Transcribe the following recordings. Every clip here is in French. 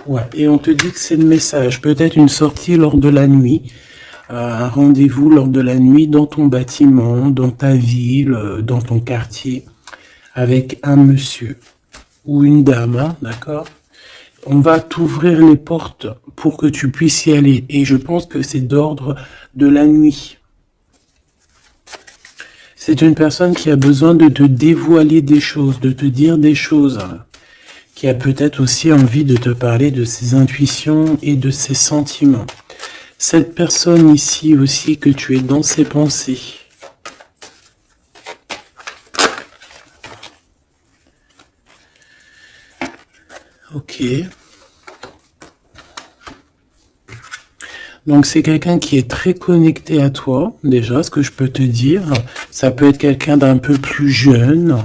Ouais, et on te dit que c'est le message. Peut-être une sortie lors de la nuit, un rendez-vous lors de la nuit dans ton bâtiment, dans ta ville, dans ton quartier, avec un monsieur ou une dame, hein, d'accord? On va t'ouvrir les portes pour que tu puisses y aller. Et je pense que c'est d'ordre de la nuit. C'est une personne qui a besoin de te dévoiler des choses, de te dire des choses, qui a peut-être aussi envie de te parler de ses intuitions et de ses sentiments. Cette personne ici aussi que tu es dans ses pensées. Ok. Donc c'est quelqu'un qui est très connecté à toi, déjà, ce que je peux te dire. Ça peut être quelqu'un d'un peu plus jeune.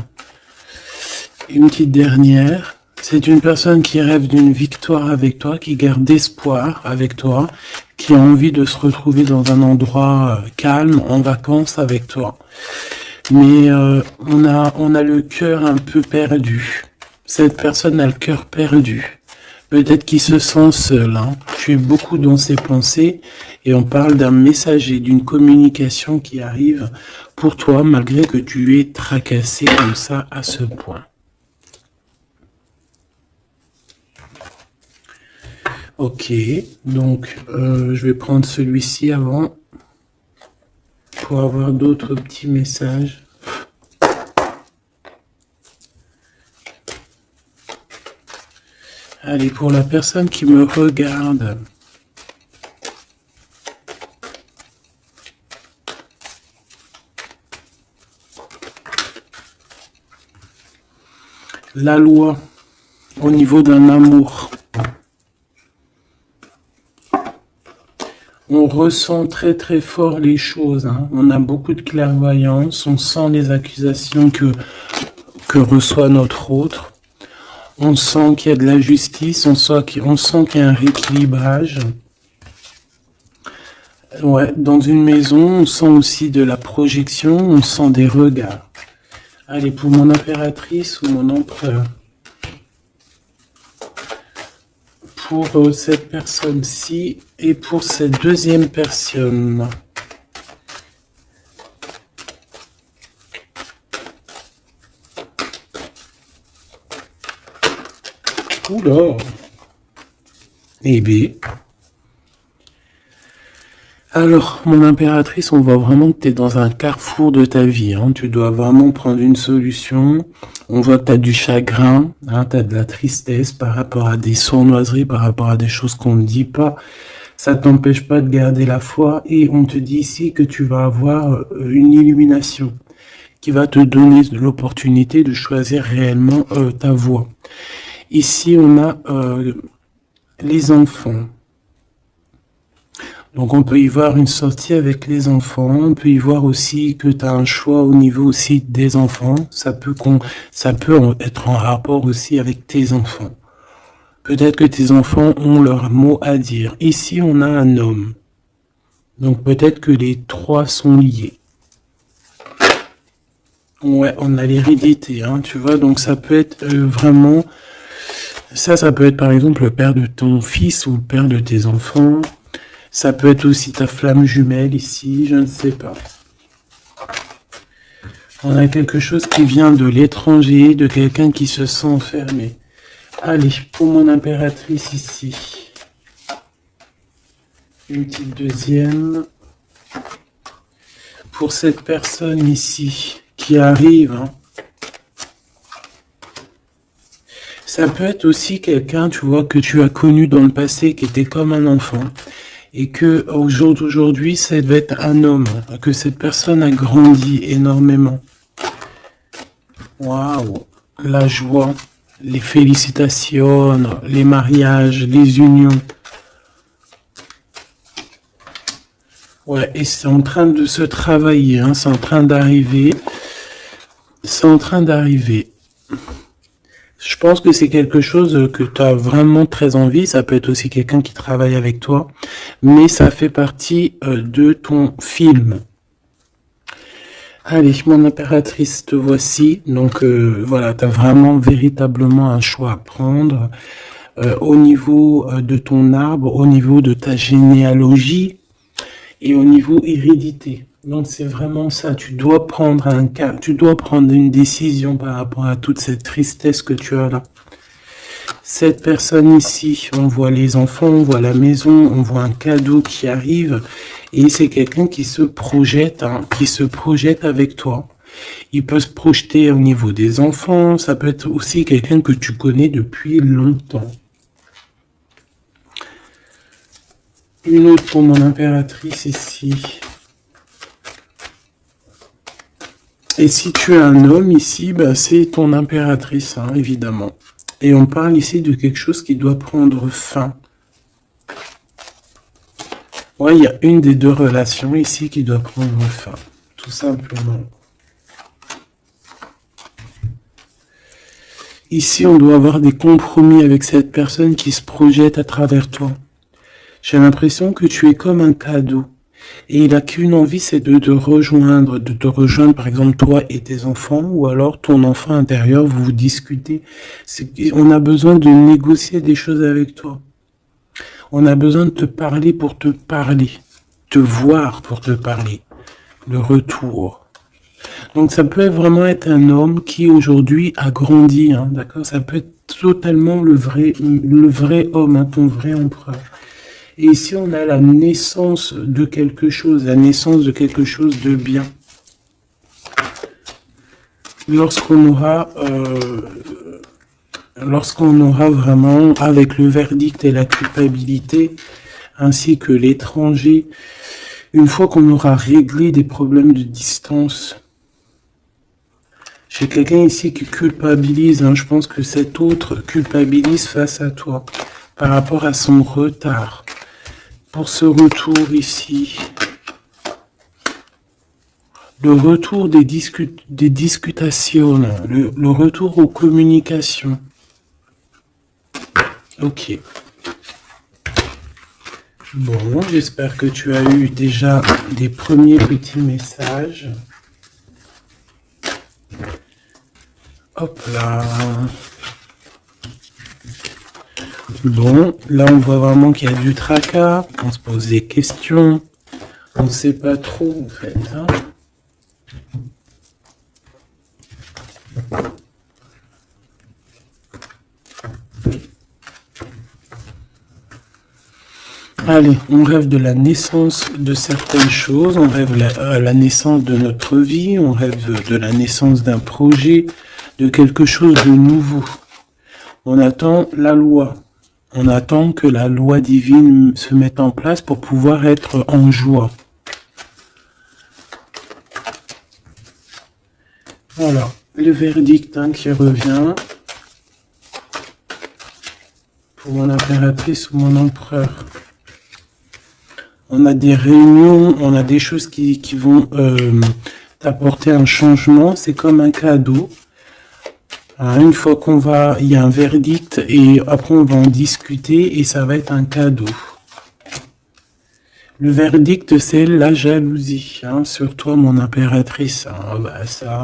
Une petite dernière. C'est une personne qui rêve d'une victoire avec toi, qui garde espoir avec toi, qui a envie de se retrouver dans un endroit calme, en vacances avec toi. Mais on a le cœur un peu perdu. Cette personne a le cœur perdu. Peut-être qu'il se sent seul. Hein. Tu es beaucoup dans ses pensées et on parle d'un messager, d'une communication qui arrive pour toi malgré que tu es tracassé comme ça à ce point. Ok, donc je vais prendre celui-ci avant pour avoir d'autres petits messages. Allez, pour la personne qui me regarde, la loi au niveau d'un amour. On ressent très très fort les choses, hein. On a beaucoup de clairvoyance, on sent les accusations que reçoit notre autre. On sent qu'il y a de la justice, on sent qu'il y a un rééquilibrage. Ouais, dans une maison, on sent aussi de la projection, on sent des regards. Allez, pour mon impératrice ou mon empereur. Pour cette personne-ci et pour cette deuxième personne. Oula. Eh bien. Alors, mon impératrice, on voit vraiment que tu es dans un carrefour de ta vie. Hein. Tu dois vraiment prendre une solution. On voit que tu as du chagrin, hein, tu as de la tristesse par rapport à des sournoiseries, par rapport à des choses qu'on ne dit pas. Ça ne t'empêche pas de garder la foi et on te dit ici que tu vas avoir une illumination qui va te donner l'opportunité de choisir réellement ta voie. Ici, on a les enfants. Donc, on peut y voir une sortie avec les enfants. On peut y voir aussi que tu as un choix au niveau aussi des enfants. Ça peut être en rapport aussi avec tes enfants. Peut-être que tes enfants ont leur mot à dire. Ici, on a un homme. Donc, peut-être que les trois sont liés. Ouais, on a l'hérédité, hein, tu vois. Donc, ça peut être vraiment... Ça peut être par exemple le père de ton fils ou le père de tes enfants. Ça peut être aussi ta flamme jumelle ici, je ne sais pas. On a quelque chose qui vient de l'étranger, de quelqu'un qui se sent enfermé. Allez, pour mon impératrice ici. Une petite deuxième. Pour cette personne ici qui arrive. Hein. Ça peut être aussi quelqu'un, tu vois, que tu as connu dans le passé, qui était comme un enfant. Et que aujourd'hui, ça devait être un homme. Que cette personne a grandi énormément. Waouh, la joie, les félicitations, les mariages, les unions. Ouais, et c'est en train de se travailler, hein, c'est en train d'arriver. C'est en train d'arriver. Je pense que c'est quelque chose que tu as vraiment très envie. Ça peut être aussi quelqu'un qui travaille avec toi. Mais ça fait partie de ton film. Allez, mon impératrice, te voici. Donc voilà, tu as vraiment véritablement un choix à prendre. au niveau de ton arbre, au niveau de ta généalogie et au niveau hérédité. Donc c'est vraiment ça, tu dois prendre un cas, tu dois prendre une décision par rapport à toute cette tristesse que tu as là. Cette personne ici, on voit les enfants, on voit la maison, on voit un cadeau qui arrive et c'est quelqu'un qui se projette, qui se projette avec toi. Il peut se projeter au niveau des enfants, ça peut être aussi quelqu'un que tu connais depuis longtemps. Une autre pour mon impératrice ici. Et si tu es un homme ici, bah, c'est ton impératrice, hein, évidemment. Et on parle ici de quelque chose qui doit prendre fin. Ouais, il y a une des deux relations ici qui doit prendre fin, tout simplement. Ici, on doit avoir des compromis avec cette personne qui se projette à travers toi. J'ai l'impression que tu es comme un cadeau. Et il n'a qu'une envie, c'est de te rejoindre, par exemple toi et tes enfants, ou alors ton enfant intérieur, vous discutez. On a besoin de négocier des choses avec toi. On a besoin de te parler pour te parler, te voir pour te parler. Le retour. Donc ça peut vraiment être un homme qui aujourd'hui a grandi, hein, d'accord? Ça peut être totalement le vrai homme, hein, ton vrai empereur. Et ici, on a la naissance de quelque chose, la naissance de quelque chose de bien. Lorsqu'on aura vraiment, avec le verdict et la culpabilité, ainsi que l'étranger, une fois qu'on aura réglé des problèmes de distance, j'ai quelqu'un ici qui culpabilise, hein, je pense que cet autre culpabilise face à toi, par rapport à son retard. Pour ce retour ici, le retour des discutations, le retour aux communications. Ok. Bon, j'espère que tu as eu déjà des premiers petits messages. Hop là. Bon, là on voit vraiment qu'il y a du tracas, on se pose des questions, on ne sait pas trop en fait. Hein. Allez, on rêve de la naissance de certaines choses, on rêve la naissance de notre vie, on rêve de la naissance d'un projet, de quelque chose de nouveau. On attend la loi. On attend que la loi divine se mette en place pour pouvoir être en joie. Voilà, le verdict qui revient pour mon impératrice ou mon empereur. On a des réunions, on a des choses qui vont t'apporter un changement. C'est comme un cadeau. Une fois il y a un verdict et après on va en discuter et ça va être un cadeau. Le verdict, c'est la jalousie, hein, sur toi, mon impératrice. Hein, bah ça,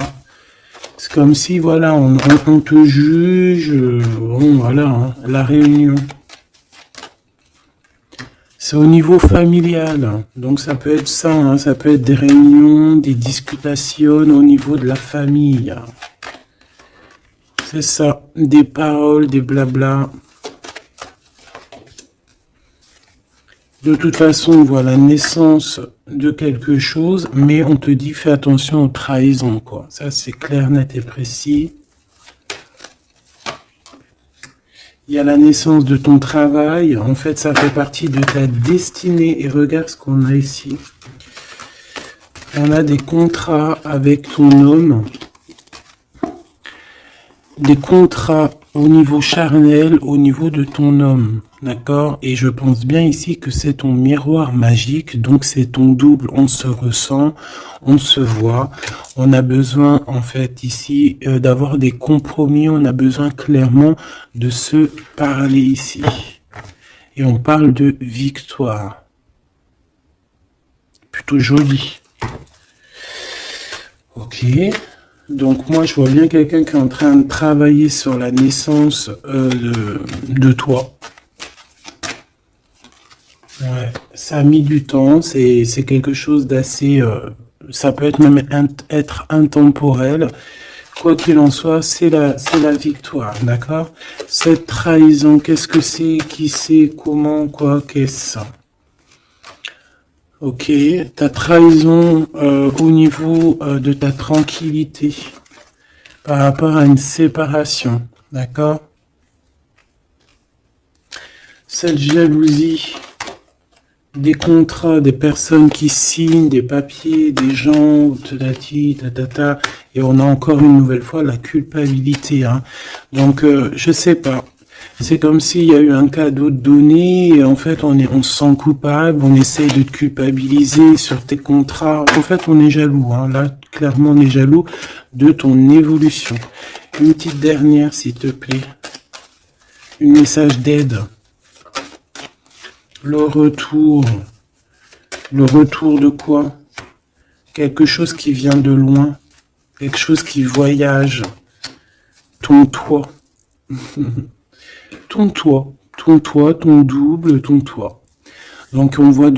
c'est comme si, voilà, on te juge, bon, voilà, hein, la réunion. C'est au niveau familial, hein, donc ça peut être ça, hein, ça peut être des réunions, des discutations au niveau de la famille. Hein. C'est ça, des paroles, des blabla. De toute façon, on voit la naissance de quelque chose, mais on te dit fais attention aux trahisons, quoi. Ça, c'est clair, net et précis. Il y a la naissance de ton travail. En fait, ça fait partie de ta destinée. Et regarde ce qu'on a ici. On a des contrats avec ton homme. Des contrats au niveau charnel, au niveau de ton homme, d'accord? Et je pense bien ici que c'est ton miroir magique, donc c'est ton double, on se ressent, on se voit, on a besoin en fait ici d'avoir des compromis, on a besoin clairement de se parler ici. Et on parle de victoire. Plutôt joli. Ok. Donc moi, je vois bien quelqu'un qui est en train de travailler sur la naissance de toi. Ouais, ça a mis du temps, c'est quelque chose d'assez... ça peut être même être intemporel. Quoi qu'il en soit, c'est la victoire, d'accord? Cette trahison, qu'est-ce que c'est? Qui c'est? Comment? Quoi? Qu'est-ce? Ok, ta trahison au niveau de ta tranquillité par rapport à une séparation, d'accord? Cette jalousie, des contrats, des personnes qui signent, des papiers, des gens, tatati, tatata, et on a encore une nouvelle fois la culpabilité, hein. Donc, je sais pas. C'est comme s'il y a eu un cadeau donné, et en fait, on se sent coupable, on essaye de te culpabiliser sur tes contrats. En fait, on est jaloux, hein. Là, clairement, on est jaloux de ton évolution. Une petite dernière, s'il te plaît. Un message d'aide. Le retour de quoi? Quelque chose qui vient de loin, quelque chose qui voyage, ton toit, ton toit, ton double, ton toit. Donc on voit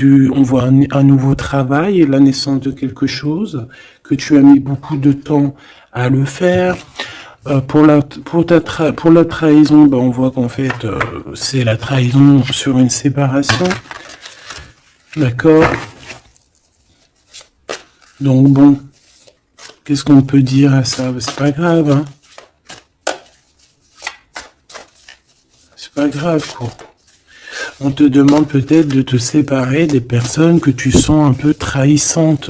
un nouveau travail et la naissance de quelque chose que tu as mis beaucoup de temps à le faire. Pour la trahison, ben on voit qu'en fait c'est la trahison sur une séparation. D'accord. Donc bon, qu'est-ce qu'on peut dire à ça? C'est pas grave, hein. C'est pas grave, quoi. On te demande peut-être de te séparer des personnes que tu sens un peu trahissantes.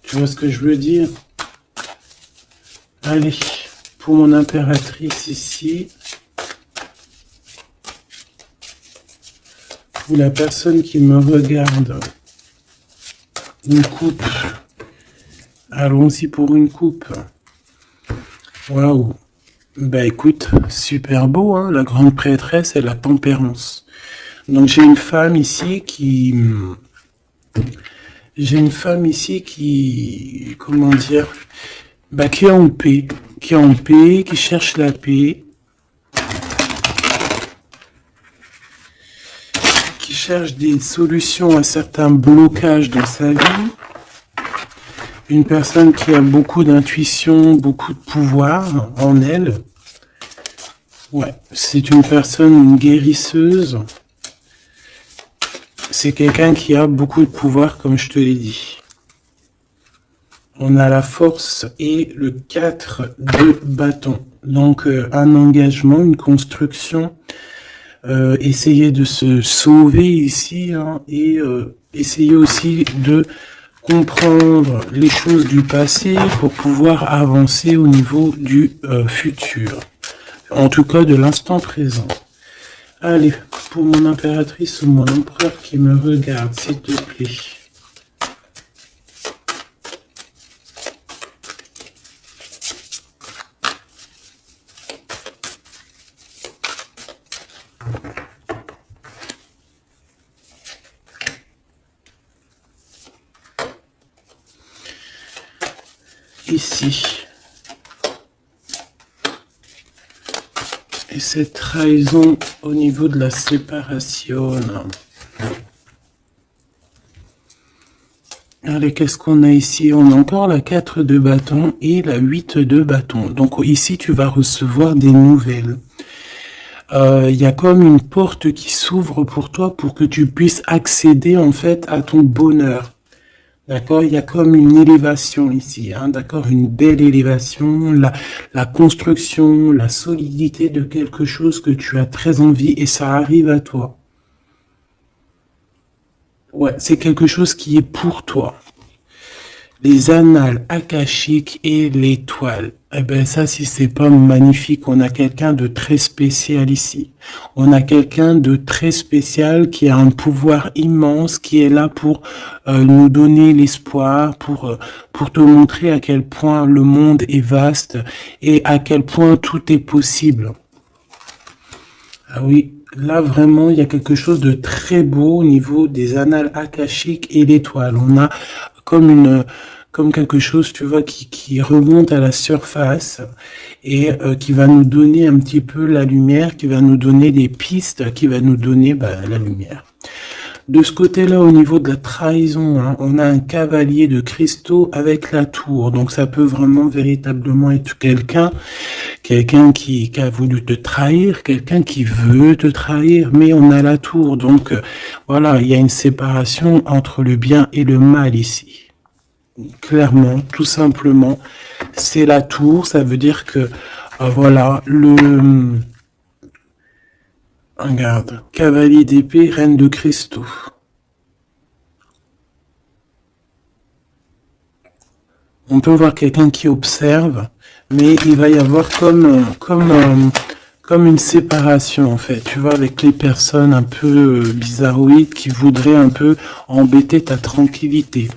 Tu vois ce que je veux dire? Allez, pour mon impératrice ici, pour la personne qui me regarde, une coupe. Allons-y pour une coupe. Waouh. Bah écoute, super beau, hein, la grande prêtresse et la tempérance. Donc j'ai une femme ici qui... comment dire, bah qui est en paix, qui cherche la paix, qui cherche des solutions à certains blocages dans sa vie. Une personne qui a beaucoup d'intuition, beaucoup de pouvoir en elle. Ouais, c'est une personne, une guérisseuse. C'est quelqu'un qui a beaucoup de pouvoir, comme je te l'ai dit. On a la force et le 4 de bâton. Donc, un engagement, une construction. Essayer de se sauver ici, hein, et essayer aussi de comprendre les choses du passé pour pouvoir avancer au niveau du futur. En tout cas, de l'instant présent. Allez, pour mon impératrice ou mon empereur qui me regarde, s'il te plaît. Ici. Et cette trahison au niveau de la séparation. Allez, qu'est-ce qu'on a ici? On a encore la 4 de bâton et la 8 de bâton. Donc ici, tu vas recevoir des nouvelles. Il y a comme une porte qui s'ouvre pour toi pour que tu puisses accéder en fait à ton bonheur. D'accord, il y a comme une élévation ici, hein, d'accord, une belle élévation, la construction, la solidité de quelque chose que tu as très envie et ça arrive à toi. Ouais, c'est quelque chose qui est pour toi. Les annales akashiques et l'étoile. Eh ben ça, si c'est pas magnifique, on a quelqu'un de très spécial ici. On a quelqu'un de très spécial qui a un pouvoir immense, qui est là pour nous donner l'espoir, pour te montrer à quel point le monde est vaste et à quel point tout est possible. Ah oui, là vraiment, il y a quelque chose de très beau au niveau des annales akashiques et l'étoile. On a comme comme quelque chose, tu vois, qui remonte à la surface et qui va nous donner un petit peu la lumière, qui va nous donner des pistes, qui va nous donner la lumière. De ce côté-là, au niveau de la trahison, hein, on a un cavalier de cristaux avec la tour. Donc ça peut vraiment véritablement être quelqu'un qui a voulu te trahir, quelqu'un qui veut te trahir, mais on a la tour. Donc voilà, il y a une séparation entre le bien et le mal ici. Clairement, tout simplement, c'est la tour. Ça veut dire que voilà, regarde, cavalier d'épée, reine de cristaux. On peut voir quelqu'un qui observe, mais il va y avoir comme une séparation en fait, tu vois, avec les personnes un peu bizarroïdes qui voudraient un peu embêter ta tranquillité.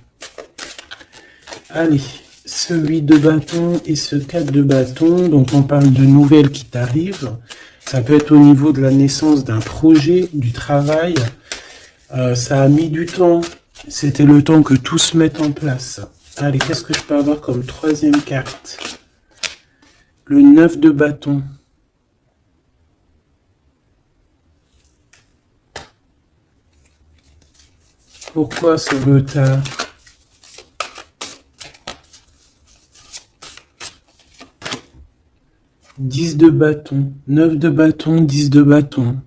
Allez, ce 8 de bâton et ce 4 de bâton, donc on parle de nouvelles qui t'arrivent. Ça peut être au niveau de la naissance d'un projet, du travail. Ça a mis du temps. C'était le temps que tout se mette en place. Allez, qu'est-ce que je peux avoir comme troisième carte? Le 9 de bâton. Pourquoi ce retard? Dix de bâton, 9 de bâton, 10 de bâton.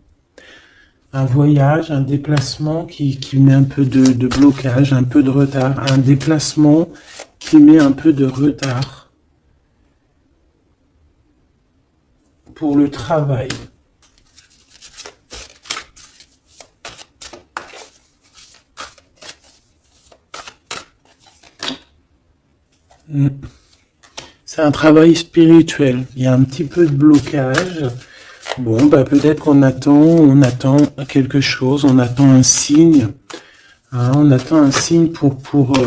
Un voyage, un déplacement qui met un peu de blocage, un peu de retard. Un déplacement qui met un peu de retard pour le travail. C'est un travail spirituel. Il y a un petit peu de blocage. Bon, peut-être qu'on attend quelque chose, on attend un signe. Hein, on attend un signe pour pouvoir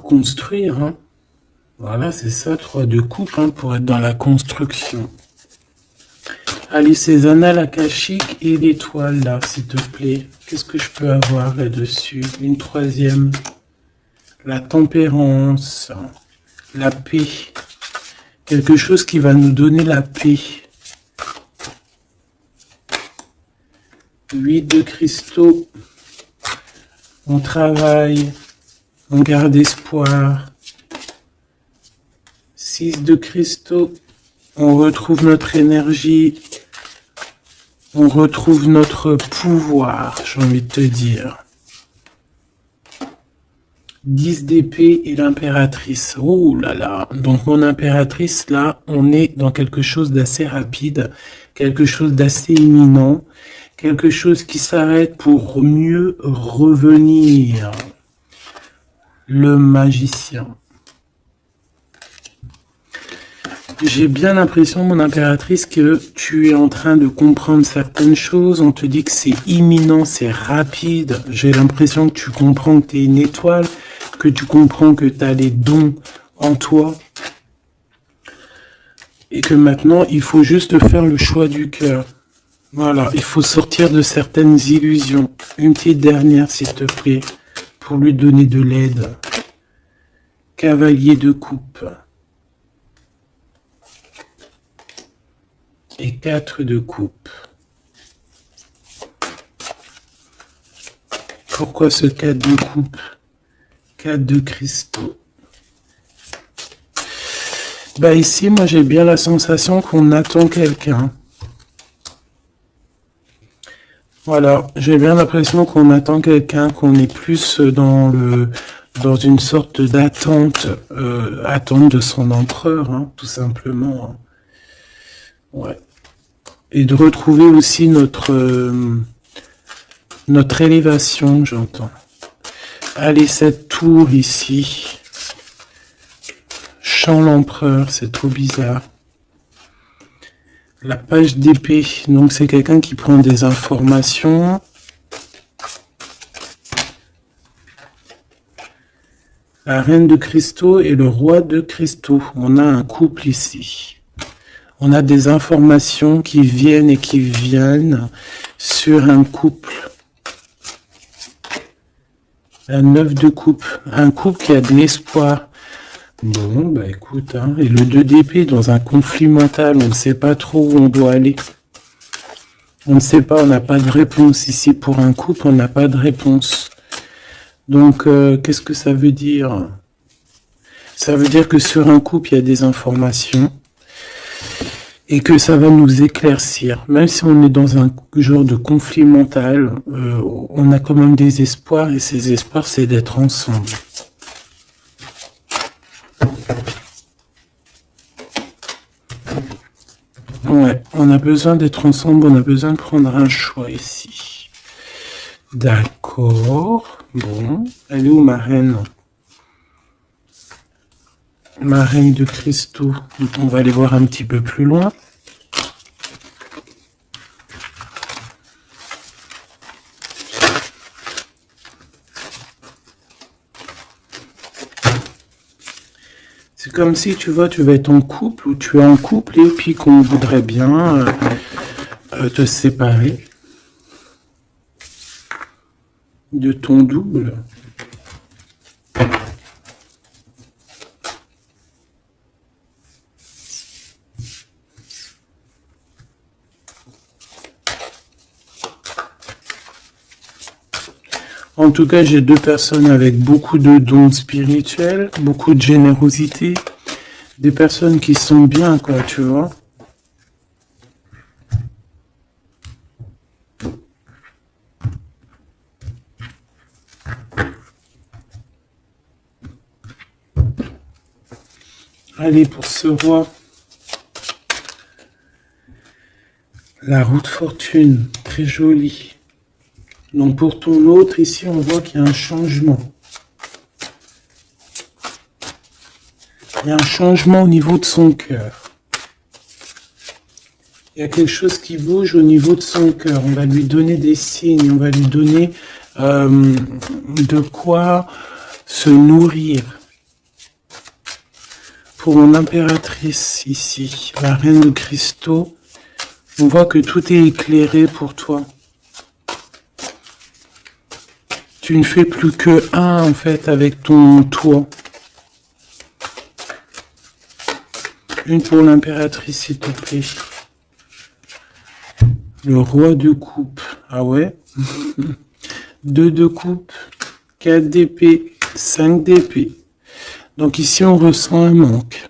construire. Hein. Voilà, c'est ça, 3 de coupe, hein, pour être dans la construction. Allez, ces annales akashiques et l'étoile, là, s'il te plaît. Qu'est-ce que je peux avoir là-dessus? Une troisième. La tempérance. La paix. Quelque chose qui va nous donner la paix. 8 de cristaux. On travaille. On garde espoir. 6 de cristaux. On retrouve notre énergie. On retrouve notre pouvoir, j'ai envie de te dire. 10 d'épée et l'impératrice. Oh là là. Donc mon impératrice, là, on est dans quelque chose d'assez rapide, quelque chose d'assez imminent, quelque chose qui s'arrête pour mieux revenir. Le magicien. J'ai bien l'impression, mon impératrice, que tu es en train de comprendre certaines choses. On te dit que c'est imminent, c'est rapide. J'ai l'impression que tu comprends que tu es une étoile, que tu comprends que tu as les dons en toi. Et que maintenant, il faut juste faire le choix du cœur. Voilà, il faut sortir de certaines illusions. Une petite dernière, s'il te plaît, pour lui donner de l'aide. Cavalier de coupe. Et 4 de coupe. Pourquoi ce 4 de coupe? 4 de cristaux. Ici, moi j'ai bien la sensation qu'on attend quelqu'un. Voilà, j'ai bien l'impression qu'on attend quelqu'un, qu'on est plus dans une sorte d'attente, attente de son empereur, hein, tout simplement. Hein. Ouais. Et de retrouver aussi notre élévation, j'entends. Allez, cette tour ici. Chant l'empereur, c'est trop bizarre. La page d'épée, donc c'est quelqu'un qui prend des informations. La reine de cristaux et le roi de cristaux. On a un couple ici. On a des informations qui viennent et qui viennent sur un couple. La 9 de coupe. Un couple qui a de l'espoir. Bon, bah écoute, hein. Et le 2 d'épée dans un conflit mental, on ne sait pas trop où on doit aller. On ne sait pas, on n'a pas de réponse. Ici, pour un couple, on n'a pas de réponse. Donc, qu'est-ce que ça veut dire? Ça veut dire que sur un couple, il y a des informations et que ça va nous éclaircir. Même si on est dans un genre de conflit mental, on a quand même des espoirs et ces espoirs, c'est d'être ensemble. Ouais, on a besoin d'être ensemble, on a besoin de prendre un choix ici. D'accord. Bon, elle est où ma reine? Ma reine de cristaux. On va aller voir un petit peu plus loin. C'est comme si, tu vois, tu vas être en couple ou tu es en couple et puis qu'on voudrait bien te séparer de ton double. En tout cas, j'ai deux personnes avec beaucoup de dons spirituels, beaucoup de générosité, des personnes qui sont bien, quoi, tu vois. Allez, pour ce roi, la roue de fortune, très jolie. Donc pour ton autre, ici, on voit qu'il y a un changement. Il y a un changement au niveau de son cœur. Il y a quelque chose qui bouge au niveau de son cœur. On va lui donner des signes, on va lui donner de quoi se nourrir. Pour mon impératrice ici, la reine de cristaux, on voit que tout est éclairé pour toi. Tu ne fais plus que un, en fait, avec ton toit. Une pour l'impératrice, s'il te plaît. Le roi de coupe. Ah ouais. 2 de coupe. 4 d'épée. 5 d'épée. Donc ici, on ressent un manque.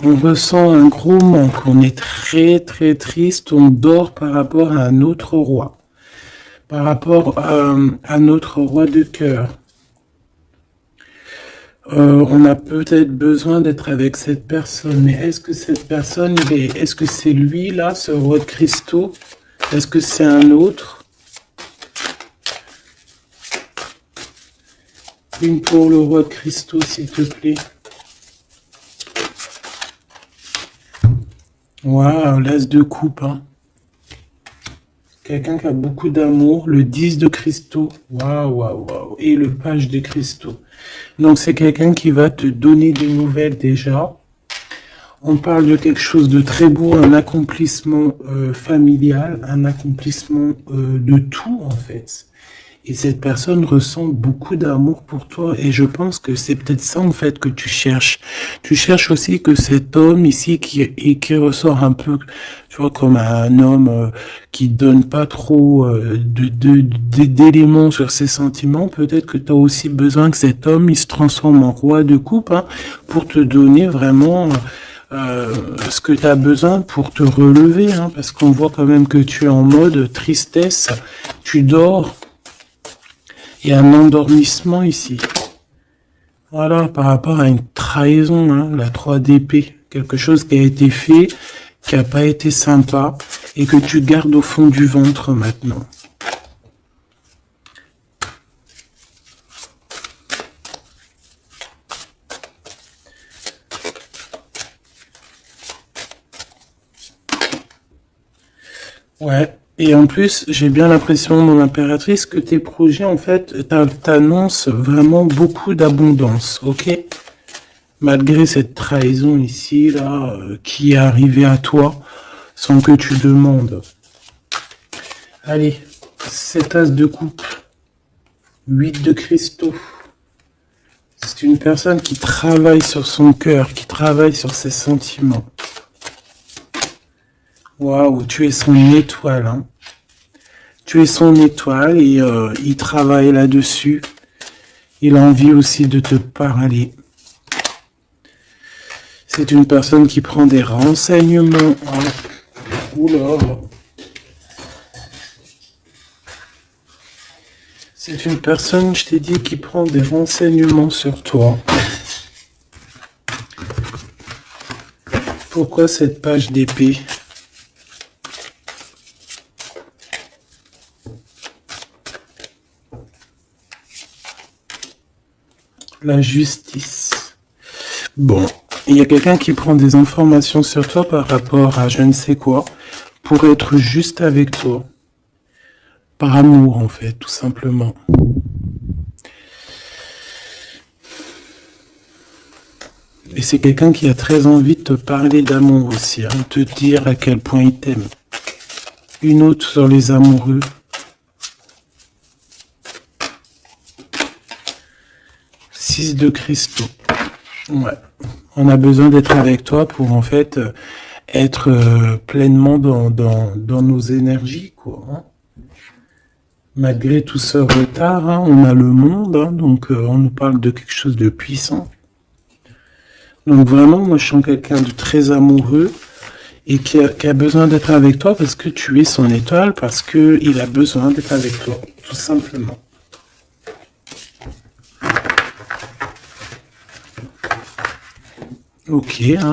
On ressent un gros manque. On est très, très triste. On dort par rapport à un autre roi. Par rapport à notre roi de cœur. On a peut-être besoin d'être avec cette personne. Mais est-ce que cette personne, est-ce que c'est lui, là, ce roi de cristaux? Est-ce que c'est un autre? Une pour le roi de cristaux, s'il te plaît. Waouh, l'as de coupe, hein. Quelqu'un qui a beaucoup d'amour, le 10 de cristaux, waouh, waouh, waouh, et le page de cristaux. Donc c'est quelqu'un qui va te donner des nouvelles déjà. On parle de quelque chose de très beau, un accomplissement familial, un accomplissement de tout en fait. Et cette personne ressent beaucoup d'amour pour toi. Et je pense que c'est peut-être ça, en fait, que tu cherches. Tu cherches aussi que cet homme ici, qui ressort un peu, tu vois, comme un homme qui donne pas trop d'éléments sur ses sentiments. Peut-être que tu as aussi besoin que cet homme, il se transforme en roi de coupe, hein, pour te donner vraiment ce que tu as besoin pour te relever. Hein, parce qu'on voit quand même que tu es en mode tristesse. Tu dors. Il y a un endormissement ici. Voilà, par rapport à une trahison, hein, la 3 d'épée. Quelque chose qui a été fait, qui n'a pas été sympa, et que tu gardes au fond du ventre maintenant. Ouais. Et en plus, j'ai bien l'impression, mon impératrice, que tes projets, en fait, t'annoncent vraiment beaucoup d'abondance, ok? Malgré cette trahison ici, là, qui est arrivée à toi, sans que tu demandes. Allez, cet as de coupe. 8 de cristaux. C'est une personne qui travaille sur son cœur, qui travaille sur ses sentiments. Waouh, tu es son étoile, hein. Tu es son étoile et il travaille là-dessus. Il a envie aussi de te parler. C'est une personne qui prend des renseignements. Oh. Oula. C'est une personne, je t'ai dit, qui prend des renseignements sur toi. Pourquoi cette page d'épée ? La justice. Bon, il y a quelqu'un qui prend des informations sur toi par rapport à je ne sais quoi, pour être juste avec toi. Par amour, en fait, tout simplement. Et c'est quelqu'un qui a très envie de te parler d'amour aussi, hein, te dire à quel point il t'aime. Une autre sur les amoureux. De cristaux. Ouais. On a besoin d'être avec toi pour en fait être pleinement dans nos énergies, quoi. Hein. Malgré tout ce retard, hein, on a le monde, hein, donc on nous parle de quelque chose de puissant. Donc vraiment, moi je sens quelqu'un de très amoureux et qui a besoin d'être avec toi parce que tu es son étoile, parce que il a besoin d'être avec toi, tout simplement. Ok, hein.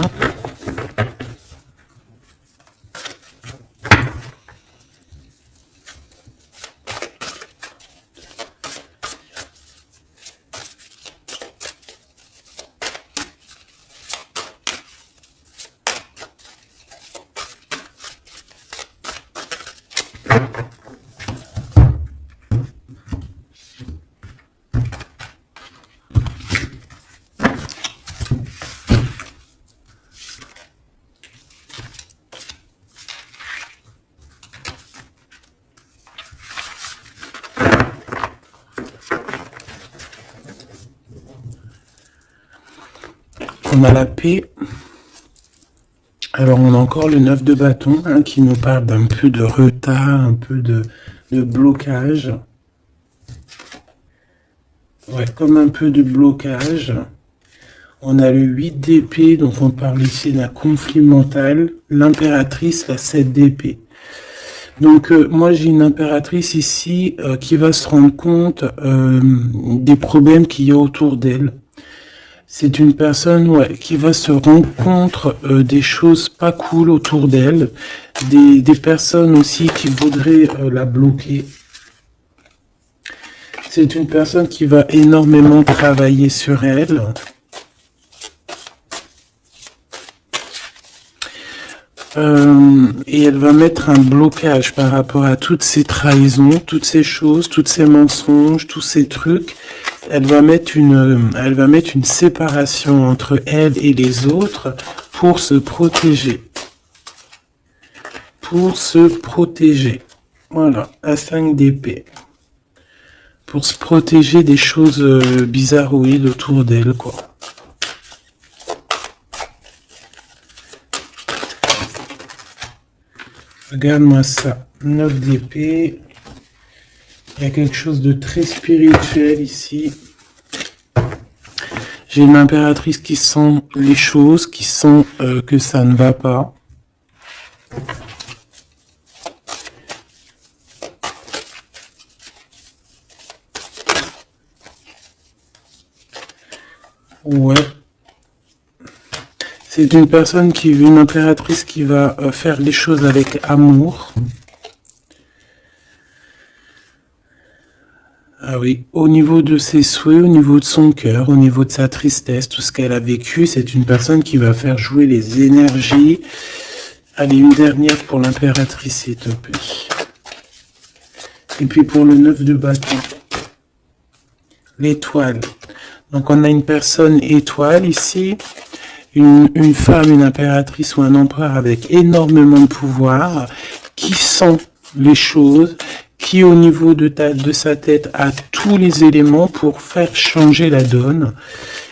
On a la paix. Alors on a encore le 9 de bâton, hein, qui nous parle d'un peu de retard, un peu de blocage. Ouais, comme un peu de blocage. On a le 8 d'épée, donc on parle ici d'un conflit mental. L'impératrice, la 7 d'épée. Donc moi j'ai une impératrice ici qui va se rendre compte des problèmes qu'il y a autour d'elle. C'est une personne qui va se rendre compte des choses pas cool autour d'elle, des personnes aussi qui voudraient la bloquer. C'est une personne qui va énormément travailler sur elle. Et elle va mettre un blocage par rapport à toutes ces trahisons, toutes ces choses, tous ces mensonges, tous ces trucs. Elle va mettre une séparation entre elle et les autres pour se protéger. Pour se protéger. Voilà, à 5 d'épée. Pour se protéger des choses bizarroïdes autour d'elle, quoi. Regarde-moi ça. 9 d'épée. Il y a quelque chose de très spirituel ici. J'ai une impératrice qui sent les choses, qui sent que ça ne va pas. Ouais. C'est une personne une impératrice qui va faire les choses avec amour. Ah oui, au niveau de ses souhaits, au niveau de son cœur, au niveau de sa tristesse, tout ce qu'elle a vécu, c'est une personne qui va faire jouer les énergies. Allez, une dernière pour l'impératrice, s'il te plaît. Et puis pour le 9 de bâton. L'étoile. Donc on a une personne étoile ici. Une femme, une impératrice ou un empereur avec énormément de pouvoir, qui sent les choses, qui au niveau de sa tête a tous les éléments pour faire changer la donne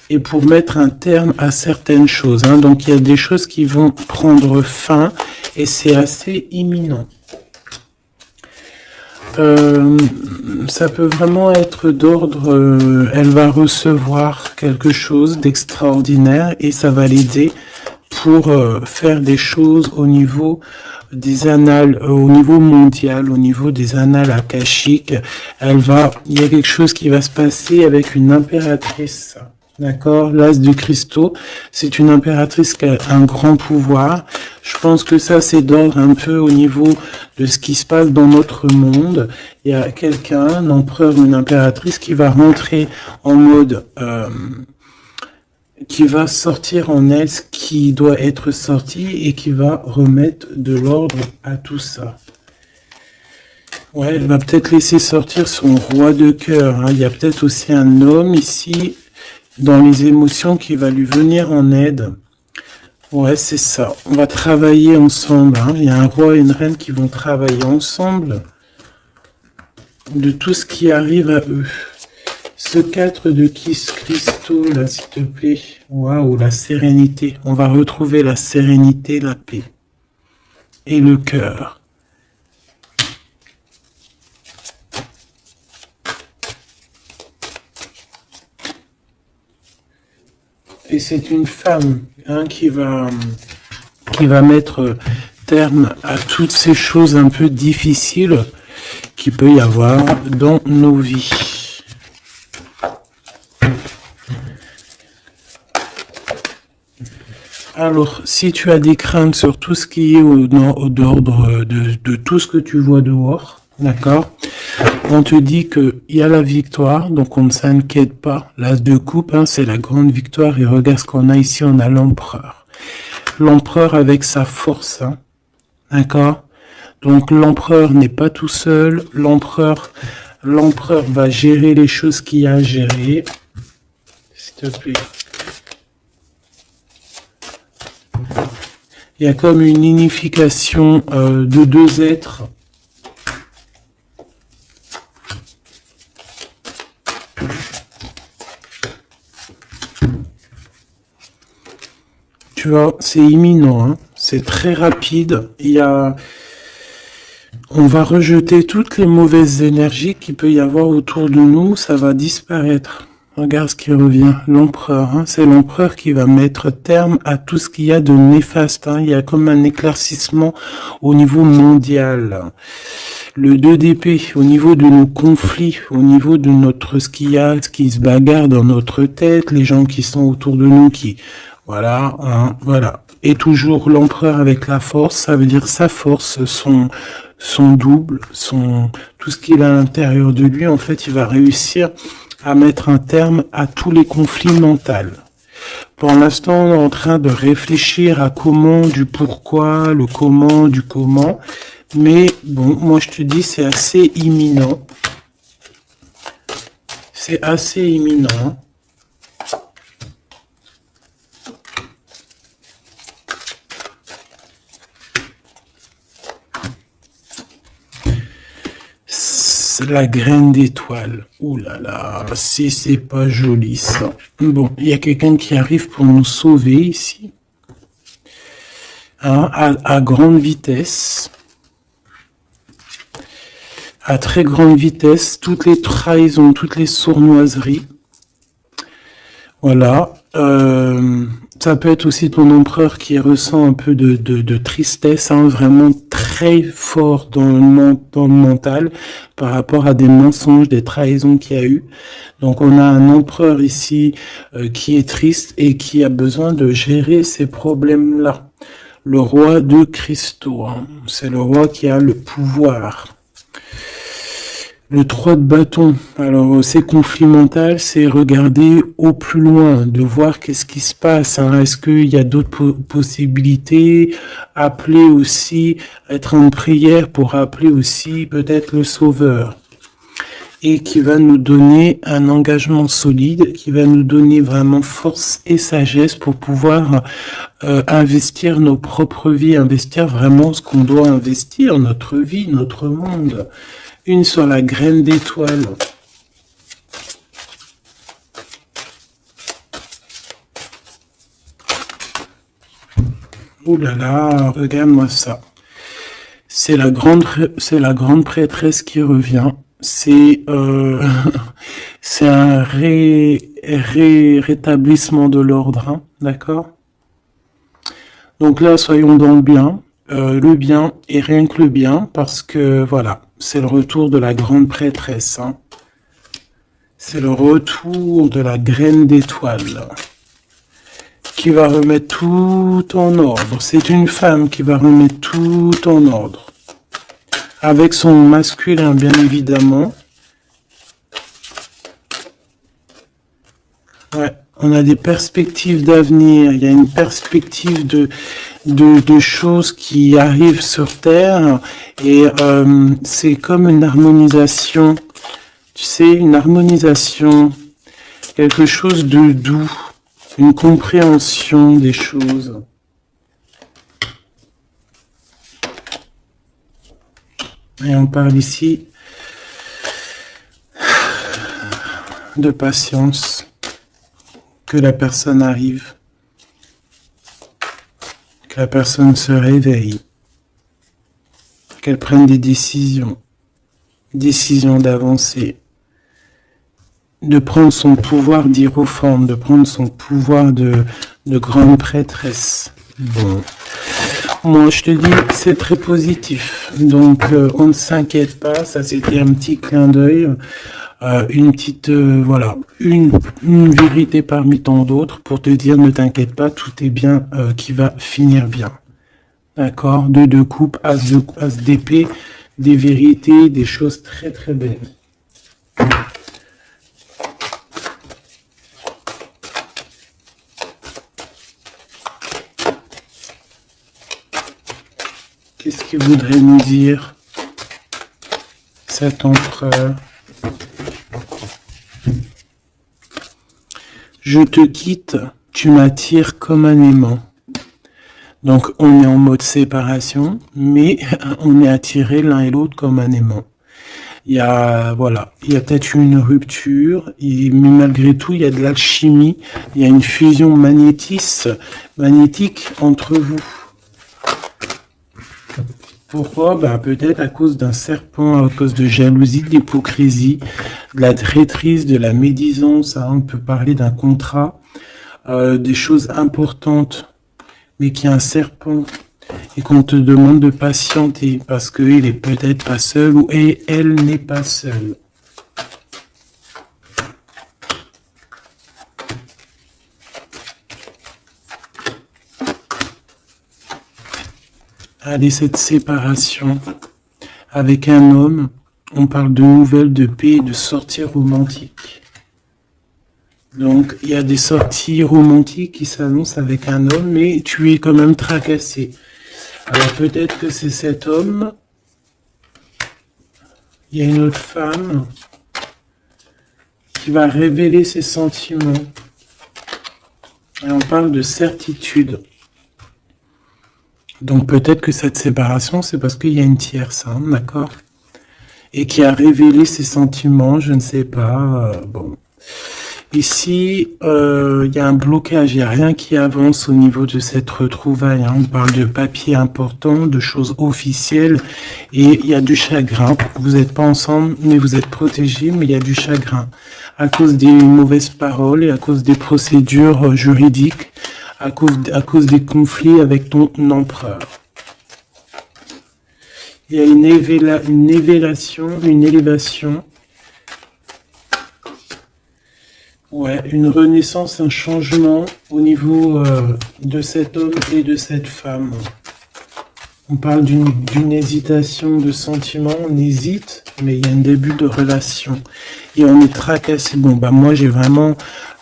et pour mettre un terme à certaines choses. Hein. Donc il y a des choses qui vont prendre fin et c'est assez imminent. Ça peut vraiment être d'ordre, elle va recevoir quelque chose d'extraordinaire et ça va l'aider pour faire des choses au niveau des annales, au niveau mondial, au niveau des annales akashiques. Il y a quelque chose qui va se passer avec une impératrice. D'accord, l'as du cristaux, c'est une impératrice qui a un grand pouvoir. Je pense que ça, c'est d'ordre un peu au niveau de ce qui se passe dans notre monde. Il y a quelqu'un, un empereur ou une impératrice qui va rentrer en mode, qui va sortir en elle ce qui doit être sorti et qui va remettre de l'ordre à tout ça. Ouais, elle va peut-être laisser sortir son roi de cœur. Hein. Il y a peut-être aussi un homme ici dans les émotions qui va lui venir en aide. Ouais, c'est ça. On va travailler ensemble. Hein. Il y a un roi et une reine qui vont travailler ensemble de tout ce qui arrive à eux. Ce 4 de cristaux, là, s'il te plaît. Waouh, la sérénité. On va retrouver la sérénité, la paix et le cœur. Et c'est une femme hein, qui va mettre terme à toutes ces choses un peu difficiles qu'il peut y avoir dans nos vies. Alors, si tu as des craintes sur tout ce qui est d'ordre de tout ce que tu vois dehors, d'accord ? On te dit qu'il y a la victoire, donc on ne s'inquiète pas. L'as de coupe, hein, c'est la grande victoire. Et regarde ce qu'on a ici, on a l'empereur. L'empereur avec sa force, hein, d'accord ? Donc l'empereur n'est pas tout seul. L'empereur va gérer les choses qu'il y a à gérer. S'il te plaît. Il y a comme une unification de deux êtres. Tu vois, c'est imminent, hein, c'est très rapide. On va rejeter toutes les mauvaises énergies qu'il peut y avoir autour de nous, ça va disparaître. Regarde ce qui revient, l'empereur, hein, c'est l'empereur qui va mettre terme à tout ce qu'il y a de néfaste. Hein. Il y a comme un éclaircissement au niveau mondial. Le 2 d'épée, au niveau de nos conflits, au niveau de ce qui se bagarre dans notre tête, les gens qui sont autour de nous qui... Voilà, hein, voilà. Et toujours l'empereur avec la force, ça veut dire sa force, son double, tout ce qu'il a à l'intérieur de lui, en fait, il va réussir à mettre un terme à tous les conflits mentaux. Pour l'instant, on est en train de réfléchir à comment, du pourquoi, le comment, du comment. Mais bon, moi je te dis, c'est assez imminent. C'est assez imminent. La graine d'étoile. Ouh là là, si c'est pas joli ça. Bon, il y a quelqu'un qui arrive pour nous sauver ici. Hein, à grande vitesse. À très grande vitesse. Toutes les trahisons, toutes les sournoiseries. Voilà. Ça peut être aussi ton empereur qui ressent un peu de tristesse, hein, vraiment très fort dans le mental par rapport à des mensonges, des trahisons qu'il y a eu. Donc on a un empereur ici qui est triste et qui a besoin de gérer ces problèmes-là. Le roi de cristaux, hein, c'est le roi qui a le pouvoir. Le 3 de bâton, alors c'est conflit mental, c'est regarder au plus loin, de voir qu'est-ce qui se passe, hein. Est-ce qu'il y a d'autres possibilités, appeler aussi, être en prière pour appeler aussi peut-être le sauveur. Et qui va nous donner un engagement solide, qui va nous donner vraiment force et sagesse pour pouvoir investir nos propres vies, investir vraiment ce qu'on doit investir, notre vie, notre monde. une sur la graine d'étoile. Ouh là là, regarde-moi ça. C'est la grande prêtresse qui revient. C'est c'est un rétablissement de l'ordre, hein, d'accord? Donc là, soyons dans le bien et rien que le bien, parce que voilà, c'est le retour de la grande prêtresse, hein. C'est le retour de la graine d'étoile qui va remettre tout en ordre. C'est une femme qui va remettre tout en ordre. Avec son masculin, bien évidemment. Ouais, on a des perspectives d'avenir. Il y a une perspective de choses qui arrivent sur Terre. Et c'est comme une harmonisation. Tu sais, une harmonisation. Quelque chose de doux. Une compréhension des choses. Et on parle ici de patience, que la personne arrive, que la personne se réveille, qu'elle prenne des décisions d'avancer, de prendre son pouvoir d'hiérophante, de prendre son pouvoir de grande prêtresse. Bon. Moi, je te dis, c'est très positif. Donc, on ne s'inquiète pas. Ça, c'était un petit clin d'œil. Une petite, voilà, une vérité parmi tant d'autres pour te dire, ne t'inquiète pas, tout est bien, qui va finir bien. D'accord? Deux de coupe, as d'épée, des vérités, des choses très très belles. Qu'est-ce qu'il voudrait nous dire, cet empereur? Je te quitte, tu m'attires comme un aimant. Donc on est en mode séparation, mais on est attirés l'un et l'autre comme un aimant. Il y a, voilà, il y a peut-être une rupture, mais malgré tout, il y a de l'alchimie, il y a une fusion magnétique entre vous. Pourquoi? Ben, peut-être à cause d'un serpent, à cause de jalousie, de l'hypocrisie, de la traîtrise, de la médisance. Hein. On peut parler d'un contrat, des choses importantes, mais qu'il y a un serpent et qu'on te demande de patienter parce qu'il est peut-être pas seul ou elle n'est pas seule. Allez, cette séparation avec un homme, on parle de nouvelles, de paix, de sorties romantiques. Donc, il y a des sorties romantiques qui s'annoncent avec un homme, mais tu es quand même tracassé. Alors, peut-être que c'est cet homme. Il y a une autre femme qui va révéler ses sentiments. Et on parle de certitude. Donc peut-être que cette séparation, c'est parce qu'il y a une tierce, hein, d'accord? Et qui a révélé ses sentiments, je ne sais pas. Bon. Ici, il y a un blocage, il n'y a rien qui avance au niveau de cette retrouvaille. Hein. On parle de papiers importants, de choses officielles, et il y a du chagrin. Vous n'êtes pas ensemble, mais vous êtes protégés, mais il y a du chagrin. À cause des mauvaises paroles et à cause des procédures juridiques, à cause des conflits avec ton empereur. Il y a une élévation. Ouais, une renaissance, un changement au niveau de cet homme et de cette femme. On parle d'une hésitation de sentiment, on hésite, mais il y a un début de relation. Et on est tracassé. Bon, bah moi j'ai vraiment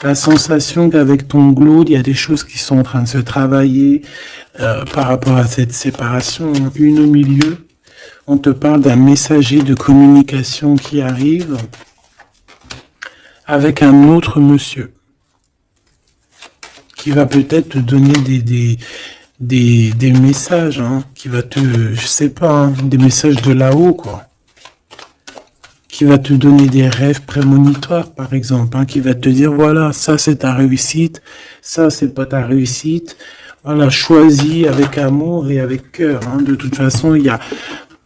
la sensation qu'avec ton Glaude, il y a des choses qui sont en train de se travailler par rapport à cette séparation. Une au milieu, on te parle d'un messager de communication qui arrive avec un autre monsieur qui va peut-être te donner des messages, hein, qui va te, je sais pas, hein, des messages de là-haut, quoi. qui va te donner des rêves prémonitoires, par exemple, hein, qui va te dire, voilà, ça c'est ta réussite, ça c'est pas ta réussite. Voilà, choisis avec amour et avec cœur. Hein. De toute façon,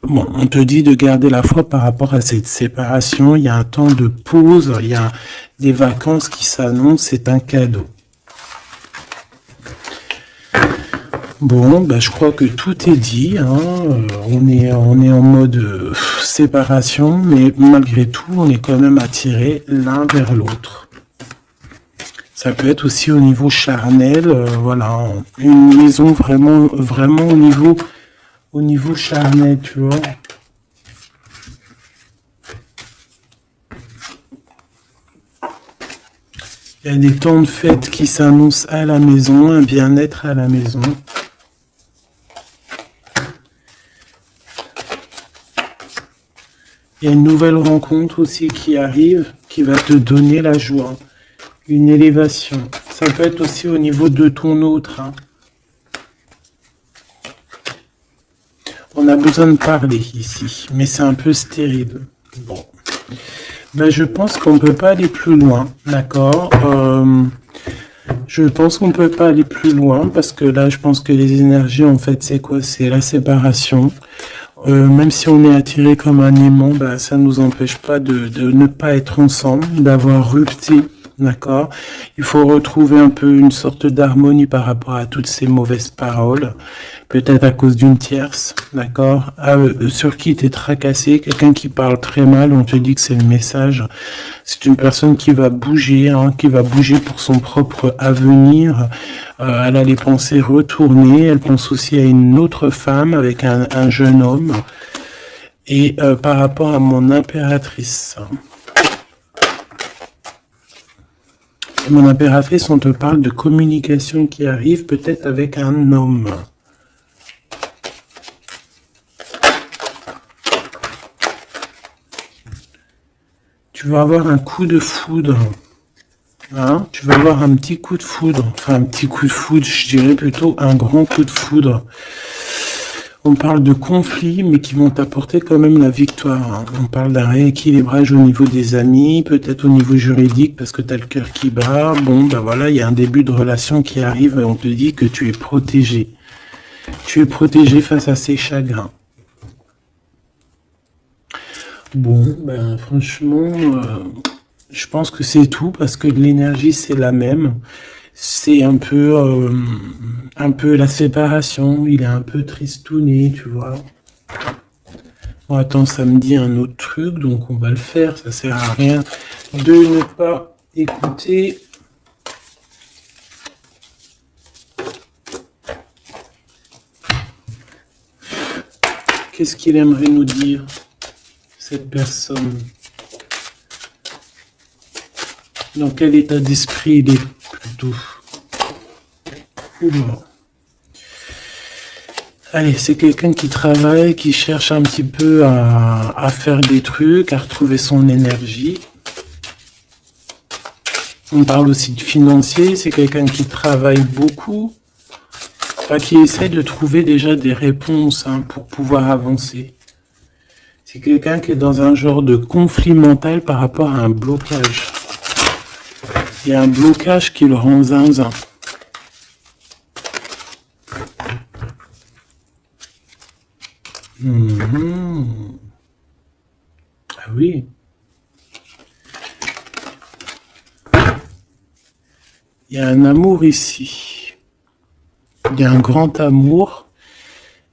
bon, on te dit de garder la foi par rapport à cette séparation. Il y a un temps de pause, il y a des vacances qui s'annoncent, c'est un cadeau. Bon, bah, je crois que tout est dit. Hein. On est en mode séparation, mais malgré tout, on est quand même attirés l'un vers l'autre. Ça peut être aussi au niveau charnel, voilà, une maison vraiment au niveau charnel, tu vois. Il y a des temps de fête qui s'annoncent à la maison, un bien-être à la maison. Il y a une nouvelle rencontre aussi qui arrive, qui va te donner la joie. Une élévation. Ça peut être aussi au niveau de ton autre. Hein. On a besoin de parler ici, mais c'est un peu stérile. Bon. Ben, je pense qu'on ne peut pas aller plus loin, d'accord. Je pense qu'on ne peut pas aller plus loin, parce que là, je pense que les énergies, en fait, c'est quoi? C'est la séparation. Même si on est attiré comme un aimant, ben, ça ne nous empêche pas de ne pas être ensemble, d'avoir rupté. D'accord. Il faut retrouver un peu une sorte d'harmonie par rapport à toutes ces mauvaises paroles. Peut-être à cause d'une tierce, d'accord. Sur qui t'es tracassé, quelqu'un qui parle très mal, on te dit que c'est le message. C'est une personne qui va bouger, hein, qui va bouger pour son propre avenir. Elle a les pensées retournées. Elle pense aussi à une autre femme avec un jeune homme. Et par rapport à mon impératrice. Mon impératrice, on te parle de communication qui arrive peut-être avec un homme. Tu vas avoir un coup de foudre. Hein? Tu vas avoir un petit coup de foudre. Enfin, un petit coup de foudre, je dirais plutôt un grand coup de foudre. On parle de conflits, mais qui vont t'apporter quand même la victoire. Hein. On parle d'un rééquilibrage au niveau des amis, peut-être au niveau juridique, parce que tu as le cœur qui bat. Bon, ben voilà, il y a un début de relation qui arrive et on te dit que tu es protégé. Tu es protégé face à ces chagrins. Bon, ben franchement, je pense que c'est tout, parce que l'énergie, c'est la même. C'est un peu la séparation. Il est un peu tristouné, tu vois. Bon, attends, ça me dit un autre truc, donc on va le faire. Ça sert à rien de ne pas écouter. Qu'est-ce qu'il aimerait nous dire, cette personne? Dans quel état d'esprit il est plutôt? Oula. Allez, c'est quelqu'un qui travaille, qui cherche un petit peu à faire des trucs, à retrouver son énergie. On parle aussi de financier, c'est quelqu'un qui travaille beaucoup, enfin, qui essaie de trouver déjà des réponses hein, pour pouvoir avancer. C'est quelqu'un qui est dans un genre de conflit mental par rapport à un blocage. Il y a un blocage qui le rend zinzin. Ah oui. Il y a un amour ici. Il y a un grand amour.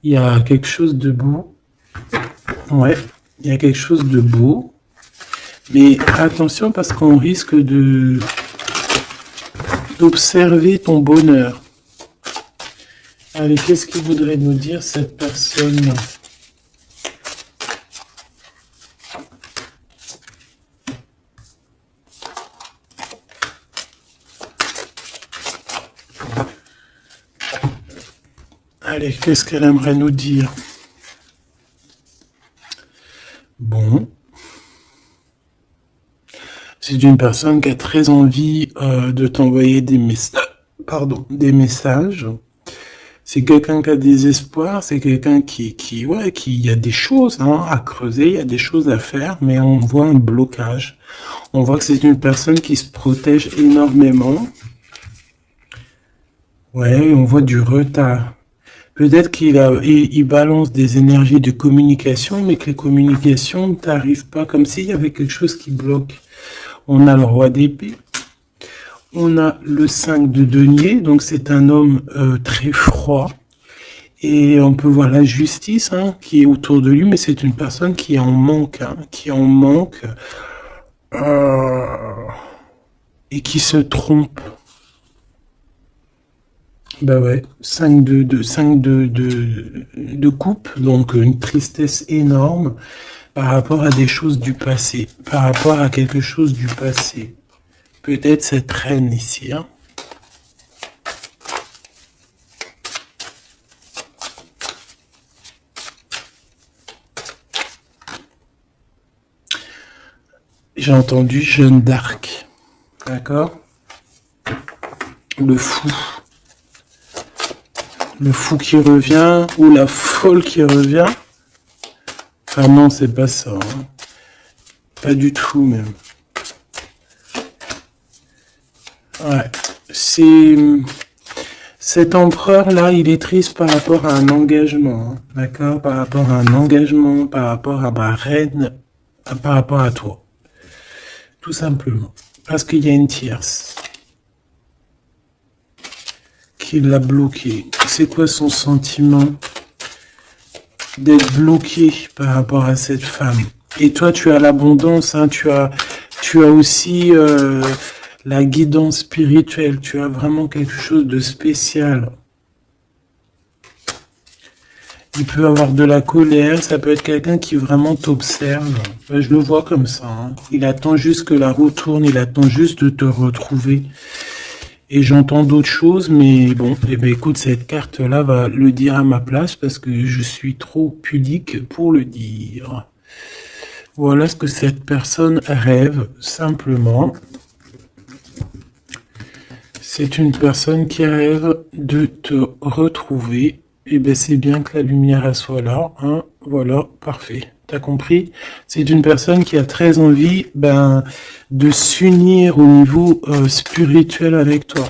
Il y a quelque chose de beau. Ouais, il y a quelque chose de beau. Mais attention parce qu'on risque d'observer ton bonheur. Allez, qu'est-ce qu'il voudrait nous dire cette personne ? Allez, qu'est-ce qu'elle aimerait nous dire? Bon. C'est une personne qui a très envie de t'envoyer des messages. Pardon, des messages. C'est quelqu'un qui a des espoirs, c'est quelqu'un ouais, il y a des choses hein, à creuser, il y a des choses à faire, mais on voit un blocage. On voit que c'est une personne qui se protège énormément. Ouais, on voit du retard. Peut-être il balance des énergies de communication, mais que les communications ne t'arrivent pas, comme s'il y avait quelque chose qui bloque. On a le roi d'épée. On a le 5 de denier, donc c'est un homme très froid. Et on peut voir la justice hein, qui est autour de lui, mais c'est une personne qui en manque, hein, et qui se trompe. Bah ouais, 5 de coupe, donc une tristesse énorme par rapport à des choses du passé, par rapport à quelque chose du passé. Peut-être cette reine ici, hein. J'ai entendu Jeanne d'Arc, d'accord? Le fou. Le fou qui revient, ou la folle qui revient. Ah non, c'est pas ça. Hein. Pas du tout, même. Ouais. Cet empereur-là, il est triste par rapport à un engagement. Hein. D'accord? Par rapport à un engagement, par rapport à ma reine, par rapport à toi. Tout simplement. Parce qu'il y a une tierce qui l'a bloqué. C'est quoi son sentiment d'être bloqué par rapport à cette femme? Et toi, tu as l'abondance, hein, tu as aussi la guidance spirituelle, tu as vraiment quelque chose de spécial. Il peut avoir de la colère, ça peut être quelqu'un qui vraiment t'observe. Je le vois comme ça. Hein. Il attend juste que la roue tourne, il attend juste de te retrouver. Et j'entends d'autres choses, mais bon, eh bien, écoute, cette carte-là va le dire à ma place parce que je suis trop pudique pour le dire. Voilà ce que cette personne rêve, simplement. C'est une personne qui rêve de te retrouver. Et bien, c'est bien que la lumière elle soit là. Hein. Voilà, parfait. T'as compris? C'est une personne qui a très envie de s'unir au niveau spirituel avec toi.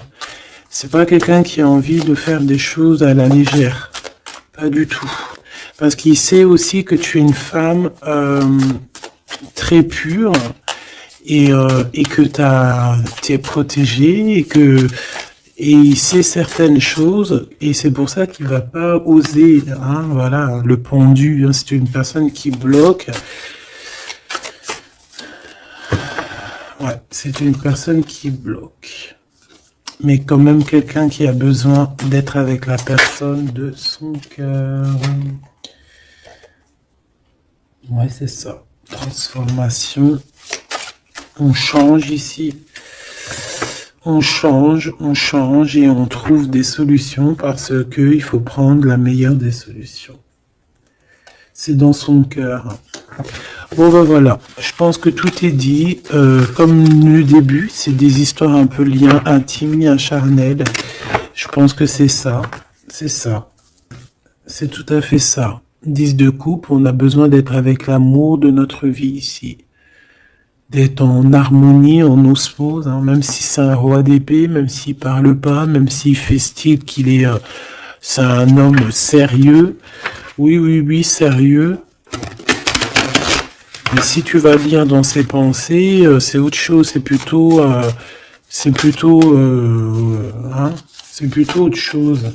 C'est pas quelqu'un qui a envie de faire des choses à la légère. Pas du tout. Parce qu'il sait aussi que tu es une femme très pure et que tu es protégée et il sait certaines choses et c'est pour ça qu'il va pas oser, hein, voilà, le pendu, hein, c'est une personne qui bloque. Ouais, c'est une personne qui bloque. Mais quand même quelqu'un qui a besoin d'être avec la personne de son cœur. Ouais, c'est ça. Transformation. On change ici. On change et on trouve des solutions parce que il faut prendre la meilleure des solutions. C'est dans son cœur. Bon ben voilà, je pense que tout est dit. Comme le début, c'est des histoires un peu liens intimes, liens charnels. Je pense que c'est ça. C'est ça. C'est tout à fait ça. 10 de coupe, on a besoin d'être avec l'amour de notre vie ici. D'être en harmonie, en osmose, hein, même si c'est un roi d'épée, même s'il parle pas, même s'il fait style qu'il est... c'est un homme sérieux. Oui, sérieux. Mais si tu vas lire dans ses pensées, c'est autre chose, c'est plutôt autre chose.